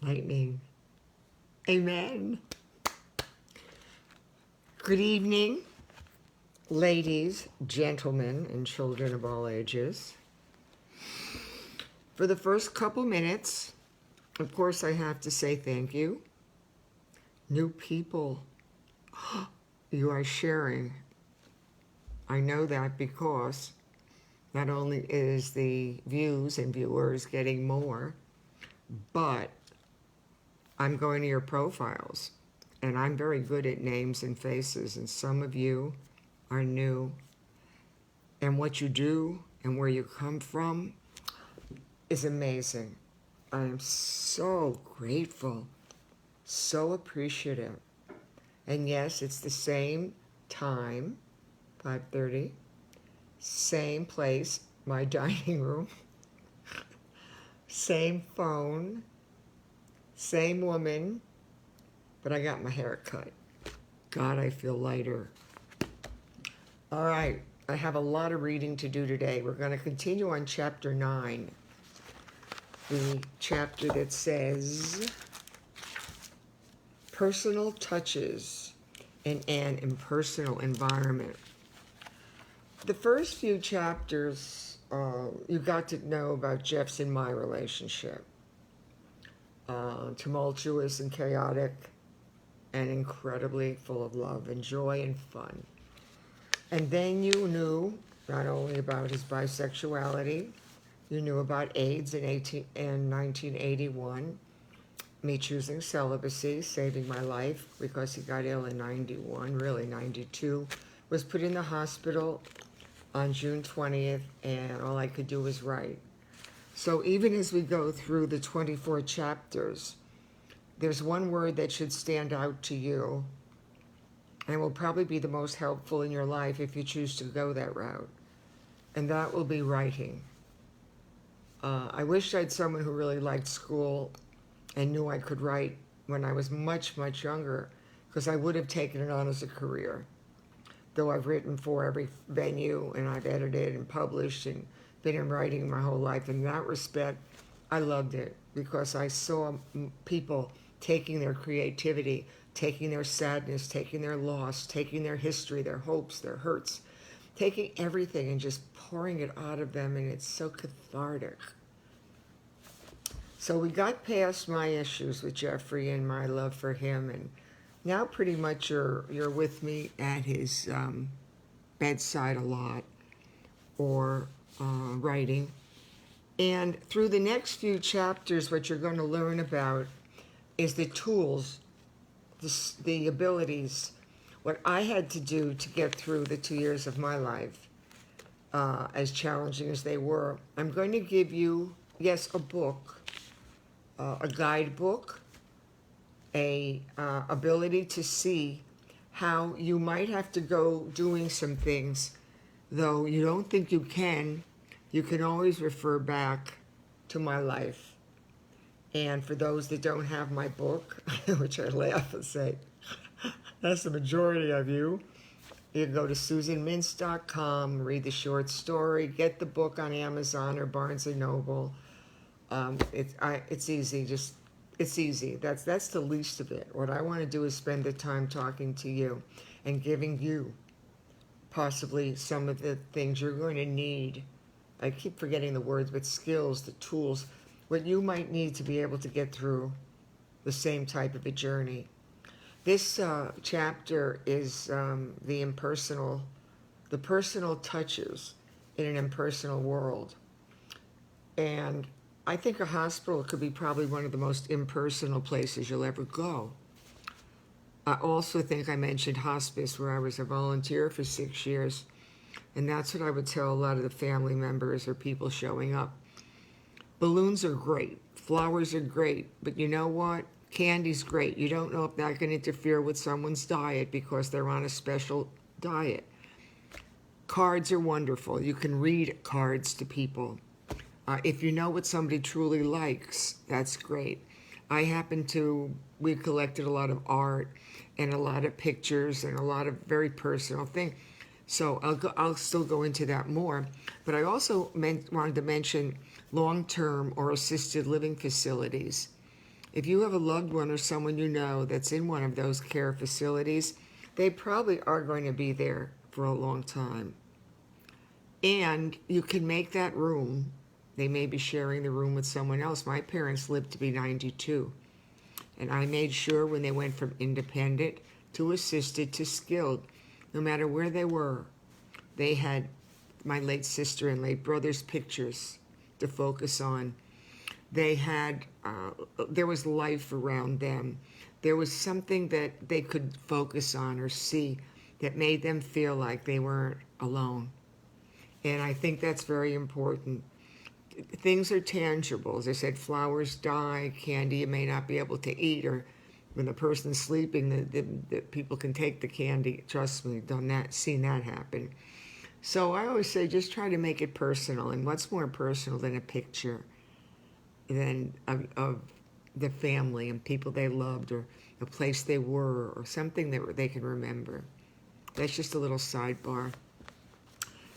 lightning. Amen. Good evening, ladies, gentlemen, and children of all ages. For the first couple minutes, of course, I have to say thank you. New people, you are sharing. I know that because not only is the views and viewers getting more, but I'm going to your profiles, and I'm very good at names and faces, and some of you are new, and what you do and where you come from is amazing. I am so grateful, so appreciative. And yes, it's the same time, 5:30, same place, my dining room, same phone, same woman, but I got my hair cut. God, I feel lighter. All right, I have a lot of reading to do today. We're going to continue on chapter 9, the chapter that says personal touches in an impersonal environment. The first few chapters, you got to know about Jeff's and my relationship. Tumultuous and chaotic and incredibly full of love and joy and fun. And then you knew not only about his bisexuality, you knew about AIDS in 1981, me choosing celibacy, saving my life because he got ill in 91, really 92, was put in the hospital on June 20th, and all I could do was write. So even as we go through the 24 chapters, there's one word that should stand out to you and will probably be the most helpful in your life if you choose to go that route. And that will be writing. I wish I had someone who really liked school and knew I could write when I was much, much younger, because I would have taken it on as a career. Though I've written for every venue and I've edited and published and been in writing my whole life. In that respect, I loved it because I saw people taking their creativity, taking their sadness, taking their loss, taking their history, their hopes, their hurts, taking everything and just pouring it out of them, and it's so cathartic. So we got past my issues with Jeffrey and my love for him, and now pretty much you're with me at his bedside a lot, or writing. And through the next few chapters, what you're going to learn about is the tools, the abilities, what I had to do to get through the 2 years of my life, as challenging as they were. I'm going to give you, yes, a book, a guidebook, a ability to see how you might have to go doing some things, though you don't think you can always refer back to my life. And for those that don't have my book, which I laugh and say, that's the majority of you, you can go to susanmintz.com, read the short story, get the book on Amazon or Barnes & Noble. It's easy, it's easy. That's the least of it. What I want to do is spend the time talking to you and giving you possibly some of the things you're going to need. I keep forgetting the words, but skills, the tools, what you might need to be able to get through the same type of a journey. This chapter is the personal touches in an impersonal world. And I think a hospital could be probably one of the most impersonal places you'll ever go. I also think I mentioned hospice, where I was a volunteer for 6 years. And that's what I would tell a lot of the family members or people showing up. Balloons are great. Flowers are great. But you know what? Candy's great. You don't know if that can interfere with someone's diet because they're on a special diet. Cards are wonderful. You can read cards to people. If you know what somebody truly likes, that's great. We collected a lot of art and a lot of pictures and a lot of very personal things. So I'll still go into that more. But I also wanted to mention long-term or assisted living facilities. If you have a loved one or someone you know that's in one of those care facilities, they probably are going to be there for a long time. And you can make that room. They may be sharing the room with someone else. My parents lived to be 92. And I made sure when they went from independent to assisted to skilled, no matter where they were, they had my late sister and late brother's pictures to focus on. They had, there was life around them. There was something that they could focus on or see that made them feel like they weren't alone. And I think that's very important. Things are tangible. As I said, flowers die, candy you may not be able to eat, or when the person's sleeping, the people can take the candy. Trust me, seen that happen. So I always say just try to make it personal. And what's more personal than a picture of the family and people they loved, or the place they were, or something that they can remember. That's just a little sidebar.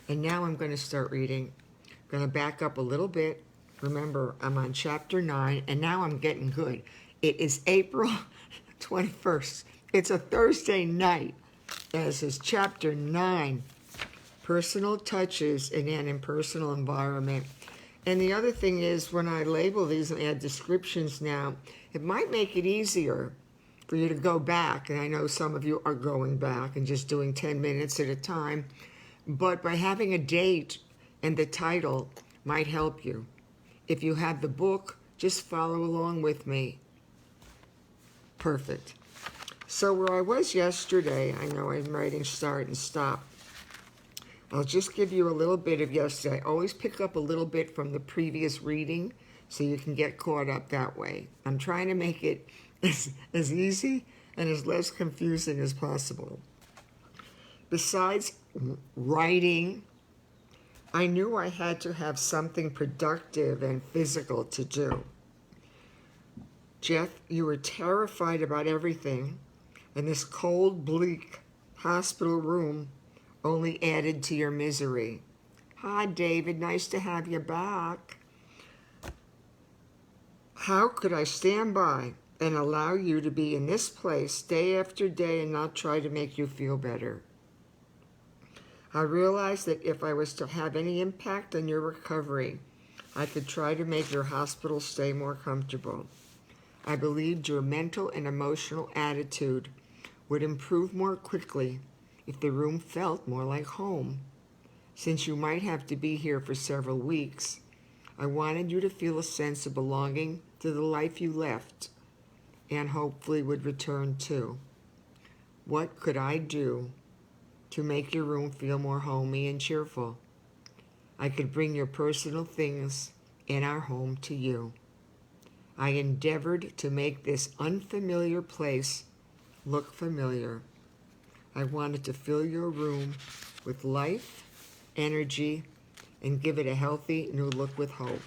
And now I'm going to start reading. I'm going to back up a little bit. Remember, I'm on chapter 9, and now I'm getting good. It is April 21st. It's a Thursday night. And this is chapter 9, Personal Touches in an Impersonal Environment. And the other thing is, when I label these and add descriptions now, it might make it easier for you to go back. And I know some of you are going back and just doing 10 minutes at a time. But by having a date and the title might help you. If you have the book, just follow along with me. Perfect. So where I was yesterday, I know I'm writing start and stop. I'll just give you a little bit of yesterday. I always pick up a little bit from the previous reading so you can get caught up that way. I'm trying to make it as easy and as less confusing as possible. Besides writing, I knew I had to have something productive and physical to do. Jeff, you were terrified about everything, and this cold, bleak hospital room only added to your misery. Hi, David. Nice to have you back. How could I stand by and allow you to be in this place day after day and not try to make you feel better? I realized that if I was to have any impact on your recovery, I could try to make your hospital stay more comfortable. I believed your mental and emotional attitude would improve more quickly if the room felt more like home. Since you might have to be here for several weeks, I wanted you to feel a sense of belonging to the life you left and hopefully would return to. What could I do to make your room feel more homey and cheerful? I could bring your personal things in our home to you. I endeavored to make this unfamiliar place look familiar. I wanted to fill your room with life, energy, and give it a healthy new look with hope.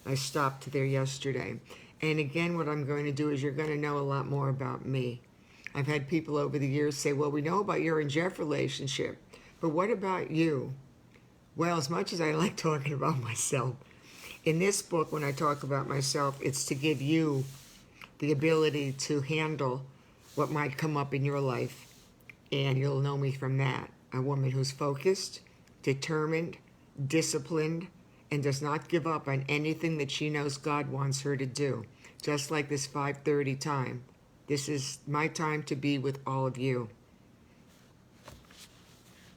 I stopped there yesterday. And again, what I'm going to do is you're going to know a lot more about me. I've had people over the years say, well, we know about your and Jeff relationship, but what about you? Well, as much as I like talking about myself, in this book, when I talk about myself, it's to give you the ability to handle what might come up in your life. And you'll know me from that. A woman who's focused, determined, disciplined, and does not give up on anything that she knows God wants her to do. Just like this 5:30 time. This is my time to be with all of you.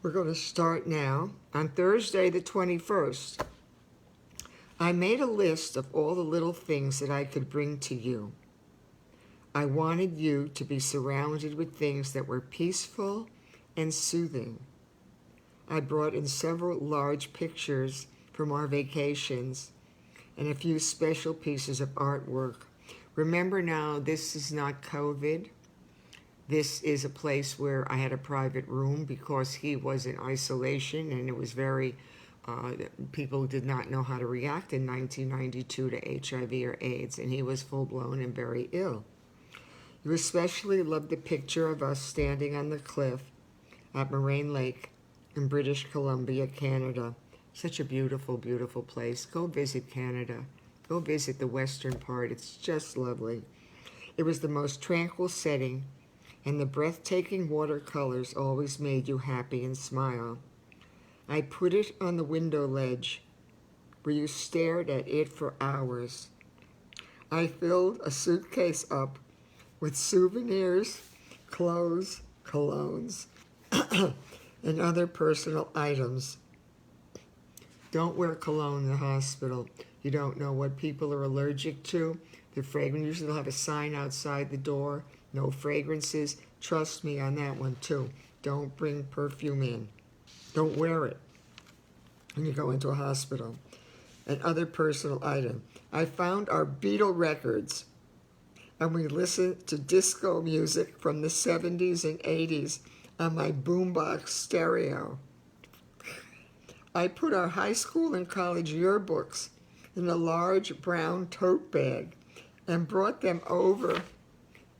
We're going to start now. On Thursday the 21st, I made a list of all the little things that I could bring to you. I wanted you to be surrounded with things that were peaceful and soothing. I brought in several large pictures from our vacations and a few special pieces of artwork. Remember now, this is not COVID. This is a place where I had a private room because he was in isolation, and it was very, people did not know how to react in 1992 to HIV or AIDS, and he was full-blown and very ill. You especially loved the picture of us standing on the cliff at Moraine Lake in British Columbia, Canada. Such a beautiful, beautiful place. Go visit Canada. Go visit the western part. It's just lovely. It was the most tranquil setting, and the breathtaking watercolors always made you happy and smile. I put it on the window ledge, where you stared at it for hours. I filled a suitcase up with souvenirs, clothes, colognes, and other personal items. Don't wear cologne in the hospital. You don't know what people are allergic to. The fragrance, usually they'll have a sign outside the door, no fragrances. Trust me on that one too. Don't bring perfume in. Don't wear it when you go into a hospital. And other personal item. I found our Beatle records, and we listened to disco music from the 70s and 80s on my boombox stereo. I put our high school and college yearbooks in a large brown tote bag and brought them over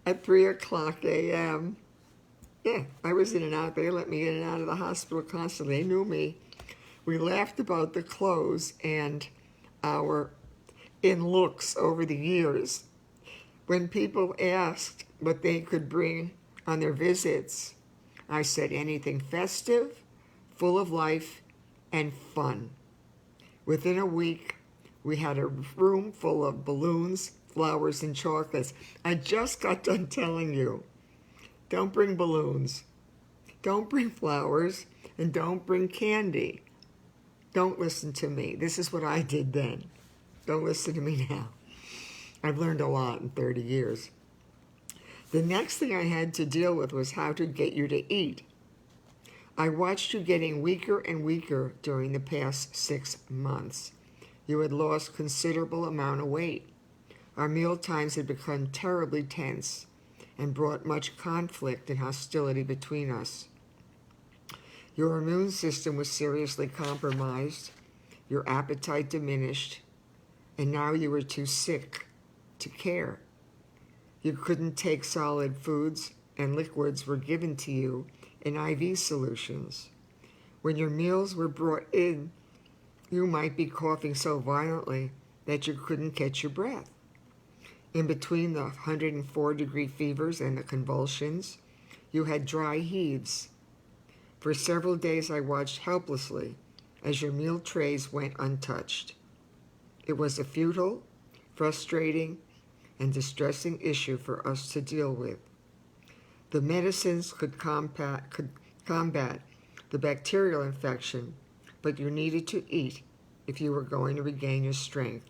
at 3 o'clock a.m. Yeah, I was in and out. They let me in and out of the hospital constantly. They knew me. We laughed about the clothes and our in-looks over the years. When people asked what they could bring on their visits, I said anything festive, full of life, and fun. Within a week, we had a room full of balloons, flowers, and chocolates. I just got done telling you, don't bring balloons, don't bring flowers, and don't bring candy. Don't listen to me. This is what I did then. Don't listen to me now. I've learned a lot in 30 years. The next thing I had to deal with was how to get you to eat. I watched you getting weaker and weaker during the past 6 months. You had lost considerable amount of weight. Our meal times had become terribly tense and brought much conflict and hostility between us. Your immune system was seriously compromised, your appetite diminished, and now you were too sick to care. You couldn't take solid foods, and liquids were given to you in IV solutions. When your meals were brought in, you might be coughing so violently that you couldn't catch your breath. In between the 104-degree fevers and the convulsions, you had dry heaves. For several days I watched helplessly as your meal trays went untouched. It was a futile, frustrating, and distressing issue for us to deal with. The medicines could combat the bacterial infection, but you needed to eat if you were going to regain your strength.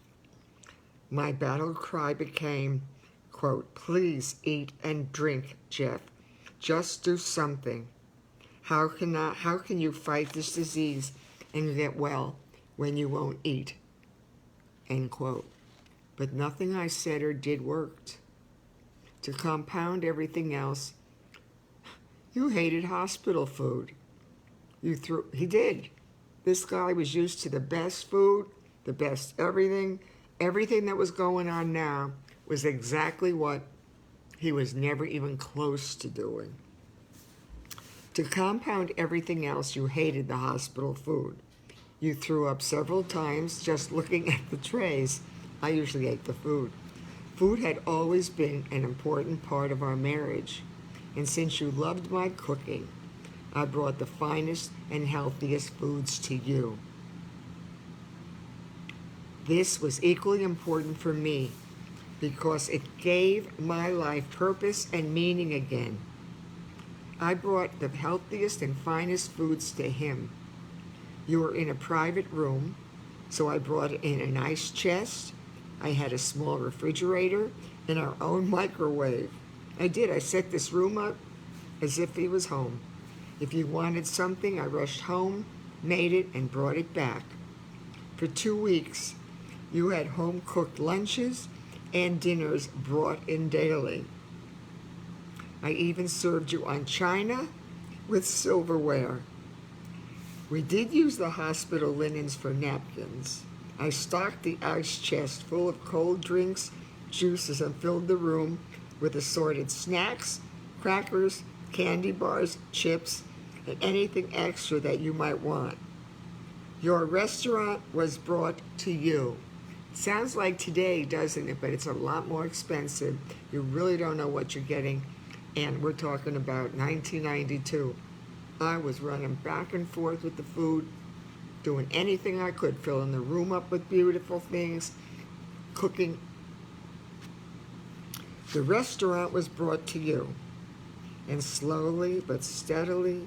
My battle cry became, quote, please eat and drink, Jeff. Just do something. How can you fight this disease and get well when you won't eat? End quote. But nothing I said or did worked. To compound everything else, you hated hospital food. He did. This guy was used to the best food, the best everything. Everything that was going on now was exactly what he was never even close to doing. To compound everything else, you hated the hospital food. You threw up several times just looking at the trays. I usually ate the food. Food had always been an important part of our marriage. And since you loved my cooking, I brought the finest and healthiest foods to you. This was equally important for me because it gave my life purpose and meaning again. I brought the healthiest and finest foods to him. You were in a private room, so I brought in an ice chest. I had a small refrigerator and our own microwave. I set this room up as if he was home. If you wanted something, I rushed home, made it, and brought it back. For 2 weeks, you had home-cooked lunches and dinners brought in daily. I even served you on china with silverware. We did use the hospital linens for napkins. I stocked the ice chest full of cold drinks, juices, and filled the room with assorted snacks, crackers, candy bars, chips, and anything extra that you might want. Your restaurant was brought to you. Sounds like today, doesn't it? But it's a lot more expensive. You really don't know what you're getting. And we're talking about 1992. I was running back and forth with the food, doing anything I could, filling the room up with beautiful things, cooking. The restaurant was brought to you, and slowly but steadily,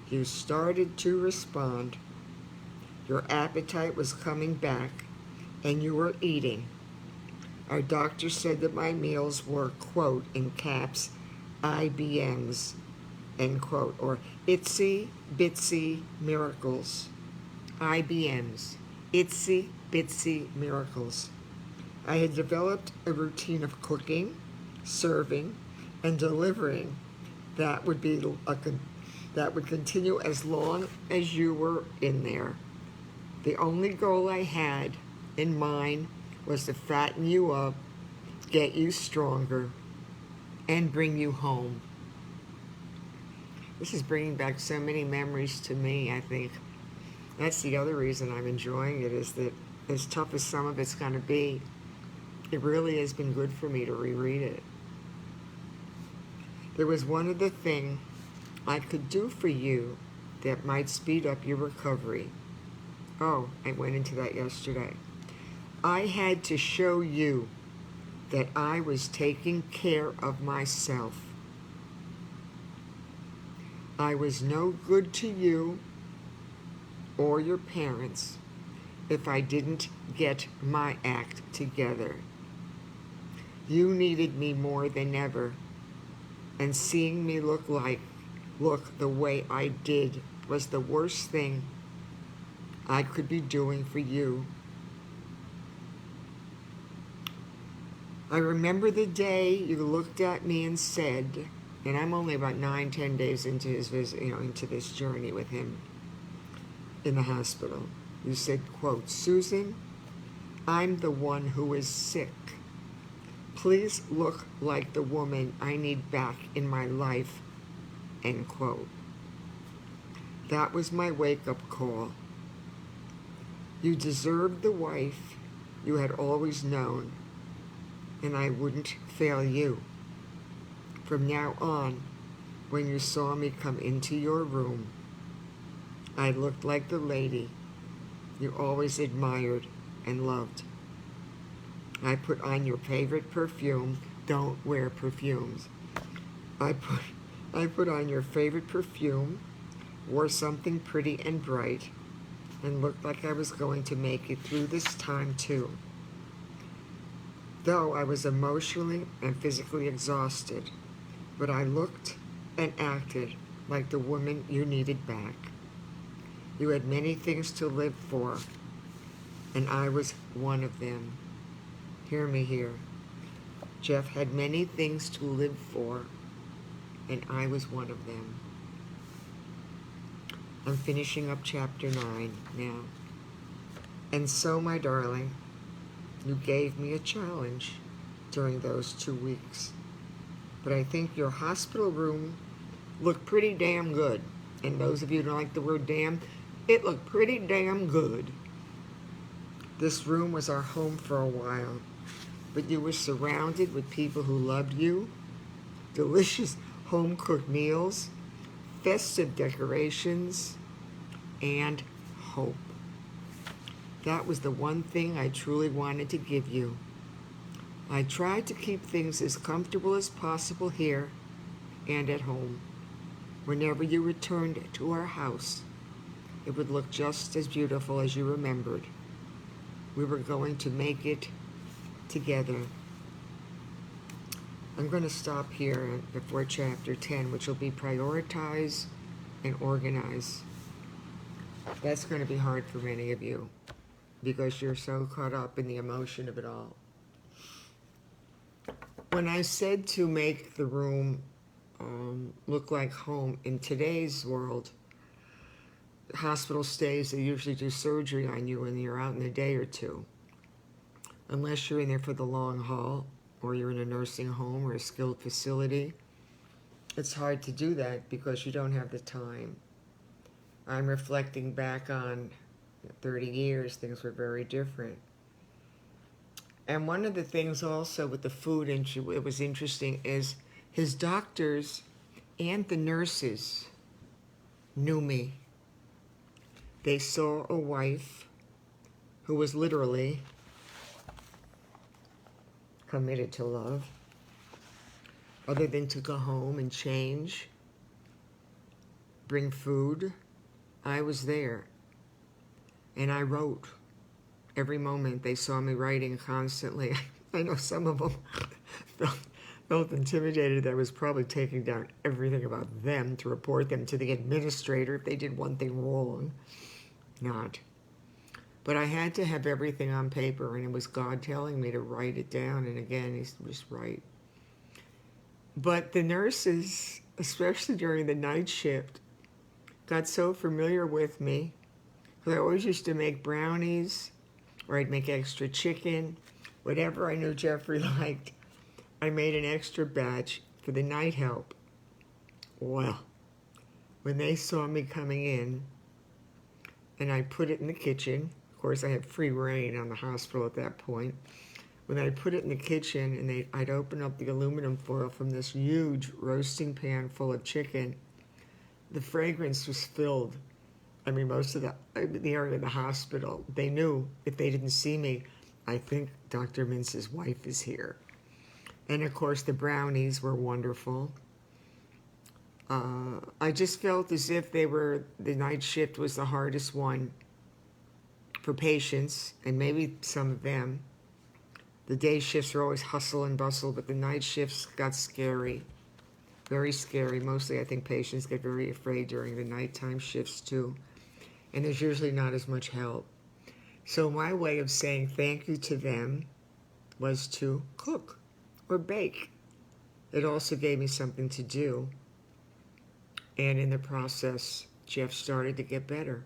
you started to respond. Your appetite was coming back, and you were eating. Our doctor said that my meals were, quote, in caps, IBMs, end quote, or itsy bitsy miracles. IBMs, itsy bitsy miracles. I had developed a routine of cooking, serving, and delivering that would continue as long as you were in there. The only goal I had in mind was to fatten you up, get you stronger, and bring you home. This is bringing back so many memories to me, I think. That's the other reason I'm enjoying it, is that as tough as some of it's going to be, it really has been good for me to reread it. There was one other thing I could do for you that might speed up your recovery. Oh, I went into that yesterday. I had to show you that I was taking care of myself. I was no good to you or your parents if I didn't get my act together. You needed me more than ever, and seeing me look the way I did was the worst thing I could be doing for you. I remember the day you looked at me and said, and I'm only about 9-10 days into his visit, into this journey with him in the hospital. You said, quote, Susan, I'm the one who is sick. Please look like the woman I need back in my life, end quote. That was my wake-up call. You deserved the wife you had always known, and I wouldn't fail you. From now on, when you saw me come into your room, I looked like the lady you always admired and loved. I put on your favorite perfume. Don't wear perfumes. I put on your favorite perfume, wore something pretty and bright, and looked like I was going to make it through this time too. Though I was emotionally and physically exhausted, but I looked and acted like the woman you needed back. You had many things to live for, and I was one of them. Hear me here. Jeff had many things to live for, and I was one of them. I'm finishing up chapter 9 now. And so, my darling, you gave me a challenge during those 2 weeks. But I think your hospital room looked pretty damn good. And those of you who don't like the word damn, it looked pretty damn good. This room was our home for a while. But you were surrounded with people who loved you, delicious home-cooked meals, festive decorations, and hope. That was the one thing I truly wanted to give you. I tried to keep things as comfortable as possible here and at home. Whenever you returned to our house, it would look just as beautiful as you remembered. We were going to make it together. I'm going to stop here before chapter 10, which will be prioritize and organize. That's going to be hard for many of you because you're so caught up in the emotion of it all. When I said to make the room look like home, in today's world, hospital stays, they usually do surgery on you when you're out in a day or two. Unless you're in there for the long haul, or you're in a nursing home or a skilled facility, it's hard to do that because you don't have the time. I'm reflecting back on 30 years, things were very different. And one of the things also with the food, and it was interesting, is his doctors and the nurses knew me. They saw a wife who was literally committed to love, other than to go home and change, bring food. I was there, and I wrote every moment. They saw me writing constantly. I know some of them felt intimidated that I was probably taking down everything about them to report them to the administrator if they did one thing wrong. Not. But I had to have everything on paper, and it was God telling me to write it down. And again, He's just right. But the nurses, especially during the night shift, got so familiar with me. Because I always used to make brownies, or I'd make extra chicken, whatever I knew Jeffrey liked. I made an extra batch for the night help. Well, when they saw me coming in, and I put it in the kitchen, of course I had free reign on the hospital at that point. When I put it in the kitchen and I'd open up the aluminum foil from this huge roasting pan full of chicken, the fragrance was filled. I mean, most of the area of the hospital, they knew if they didn't see me, I think Dr. Mintz's wife is here. And of course, the brownies were wonderful. I just felt as if the night shift was the hardest one for patients, and maybe some of them. The day shifts are always hustle and bustle, but the night shifts got scary, very scary. Mostly, I think patients get very afraid during the nighttime shifts too, and there's usually not as much help. So my way of saying thank you to them was to cook or bake. It also gave me something to do. And in the process, Jeff started to get better.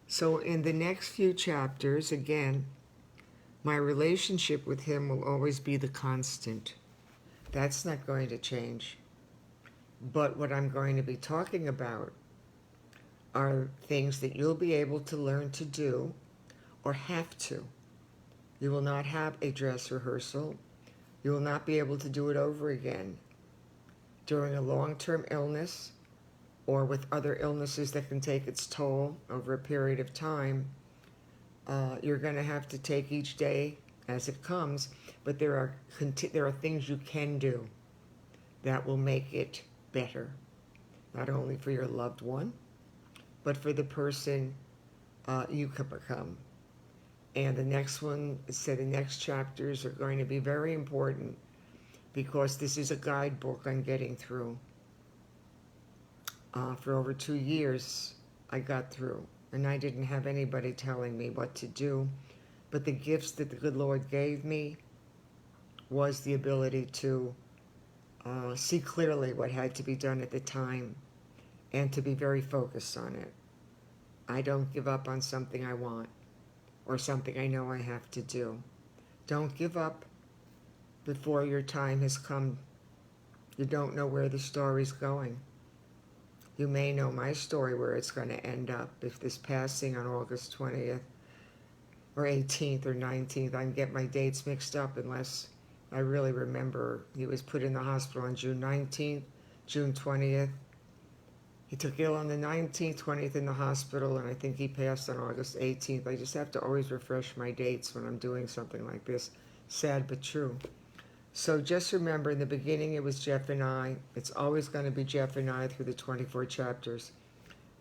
So in the next few chapters, again, my relationship with him will always be the constant. That's not going to change. But what I'm going to be talking about are things that you'll be able to learn to do or have to. You will not have a dress rehearsal. You will not be able to do it over again. During a long-term illness or with other illnesses that can take its toll over a period of time, you're going to have to take each day as it comes, but there are things you can do that will make it better, not only for your loved one, but for the person you can become. And the next one, so the next chapters are going to be very important, because this is a guidebook on getting through. For over 2 years, I got through, and I didn't have anybody telling me what to do, but the gifts that the good Lord gave me was the ability to see clearly what had to be done at the time and to be very focused on it. I don't give up on something I want or something I know I have to do. Don't give up before your time has come. You don't know where the story's going. You may know my story, where it's going to end up. If this passing on August 20th or 18th or 19th, I can get my dates mixed up unless I really remember. He was put in the hospital on June 19th, June 20th. He took ill on the 19th, 20th in the hospital, and I think he passed on August 18th. I just have to always refresh my dates when I'm doing something like this. Sad but true. So just remember, in the beginning it was Jeff and I. It's always going to be Jeff and I through the 24 chapters.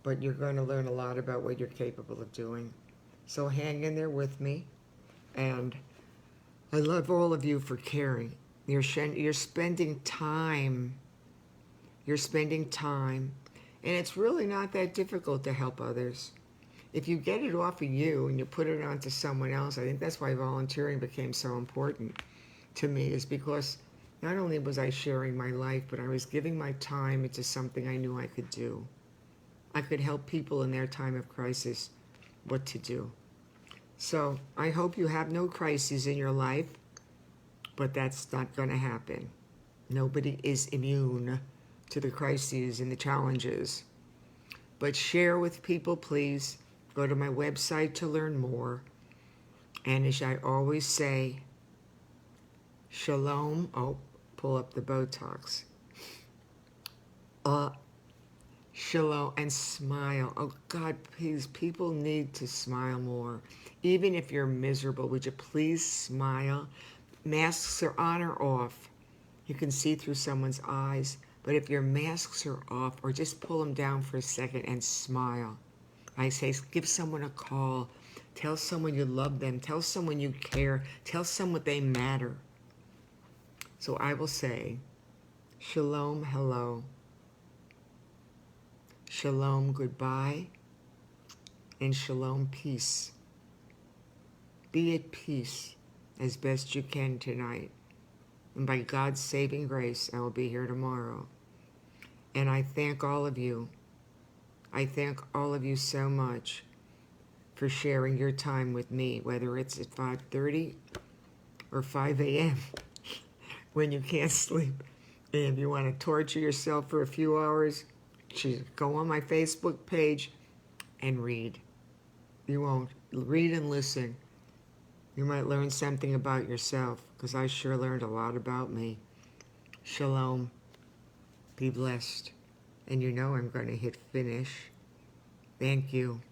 But you're going to learn a lot about what you're capable of doing. So hang in there with me. And I love all of you for caring. You're spending time. You're spending time. And it's really not that difficult to help others. If you get it off of you and you put it onto someone else, I think that's why volunteering became so important to me, is because not only was I sharing my life, but I was giving my time into something I knew I could do. I could help people in their time of crisis what to do. So I hope you have no crises in your life, but that's not going to happen. Nobody is immune to the crises and the challenges. But share with people, please. Go to my website to learn more. And as I always say, shalom. Oh, pull up the Botox. Shalom, and smile. Oh God, please, people need to smile more. Even if you're miserable, would you please smile? Masks are on or off. You can see through someone's eyes, but if your masks are off, or just pull them down for a second and smile. I say, give someone a call. Tell someone you love them. Tell someone you care. Tell someone they matter. So I will say, shalom, hello. Shalom, goodbye. And shalom, peace. Be at peace as best you can tonight. And by God's saving grace, I will be here tomorrow. And I thank all of you. I thank all of you so much for sharing your time with me, whether it's at 5:30 or 5 a.m. when you can't sleep. And if you want to torture yourself for a few hours, go on my Facebook page and read. You won't. Read and listen. You might learn something about yourself, because I sure learned a lot about me. Shalom. Be blessed. And you know I'm going to hit finish. Thank you.